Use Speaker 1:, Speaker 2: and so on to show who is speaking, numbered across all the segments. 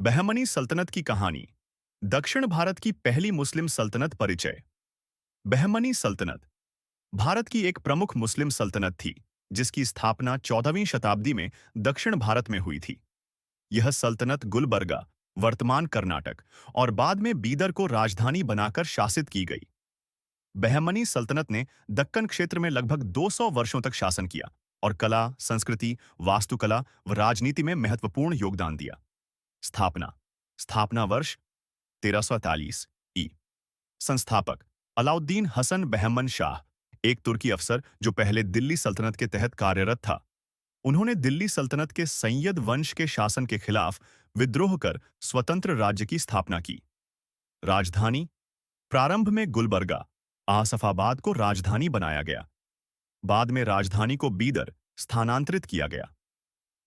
Speaker 1: बहमनी सल्तनत की कहानी। दक्षिण भारत की पहली मुस्लिम सल्तनत परिचय। बहमनी सल्तनत भारत की एक प्रमुख मुस्लिम सल्तनत थी, जिसकी स्थापना 14वीं शताब्दी में दक्षिण भारत में हुई थी। यह सल्तनत गुलबर्गा, वर्तमान कर्नाटक, और बाद में बीदर को राजधानी बनाकर शासित की गई। बहमनी सल्तनत ने दक्कन क्षेत्र में लगभग 200 वर्षों तक शासन किया और कला, संस्कृति, वास्तुकला व राजनीति में महत्वपूर्ण योगदान दिया। स्थापना स्थापना वर्ष 1343 ई। संस्थापक अलाउद्दीन हसन बहमन शाह, एक तुर्की अफसर जो पहले दिल्ली सल्तनत के तहत कार्यरत था। उन्होंने दिल्ली सल्तनत के सैयद वंश के शासन के खिलाफ विद्रोह कर स्वतंत्र राज्य की स्थापना की। राजधानी प्रारंभ में गुलबर्गा, आसफाबाद को राजधानी बनाया गया। बाद में राजधानी को बीदर स्थानांतरित किया गया।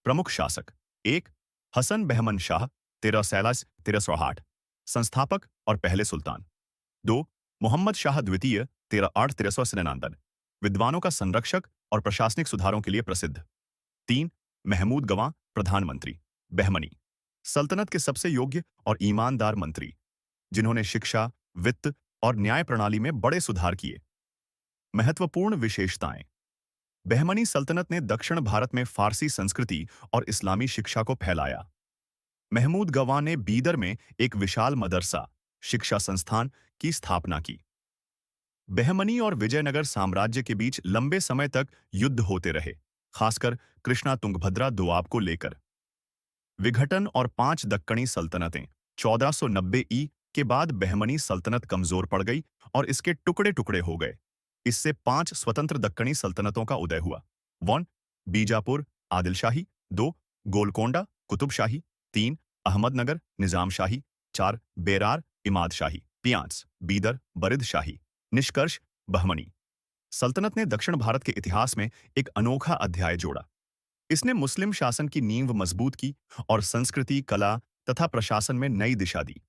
Speaker 1: प्रमुख शासक 1. हसन बहमन शाह 1346-1308, संस्थापक और पहले सुल्तान। 2. मोहम्मद शाह द्वितीय 1308-1399, विद्वानों का संरक्षक और प्रशासनिक सुधारों के लिए प्रसिद्ध। 3. महमूद गवां, प्रधानमंत्री। बहमनी सल्तनत के सबसे योग्य और ईमानदार मंत्री, जिन्होंने शिक्षा, वित्त और न्याय प्रणाली में बड़े सुधार किए। महत्वपूर्ण विशेषताएं। बहमनी सल्तनत ने दक्षिण भारत में फारसी संस्कृति और इस्लामी शिक्षा को फैलाया। महमूद गवां ने बीदर में एक विशाल मदरसा, शिक्षा संस्थान की स्थापना की। बहमनी और विजयनगर साम्राज्य के बीच लंबे समय तक युद्ध होते रहे, खासकर कृष्णा तुंगभद्रा दोआब को लेकर। विघटन और 5 दक्कनी सल्तनतें। 1490 ई के बाद बहमनी सल्तनत कमजोर पड़ गई और इसके टुकड़े टुकड़े हो गए। इससे 5 स्वतंत्र दक्कनी सल्तनतों का उदय हुआ। 1. बीजापुर, आदिलशाही। 2. गोलकोंडा, कुतुबशाही। 3. अहमदनगर, निजामशाही। 4. बेरार, इमादशाही। 5. बीदर, बरिदशाही। निष्कर्ष, बहमनी सल्तनत ने दक्षिण भारत के इतिहास में एक अनोखा अध्याय जोड़ा। इसने मुस्लिम शासन की नींव मजबूत की और संस्कृति, कला तथा प्रशासन में नई दिशा दी।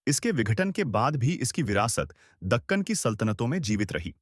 Speaker 1: इसके विघटन के बाद भी इसकी विरासत दक्कन की सल्तनतों में जीवित रही।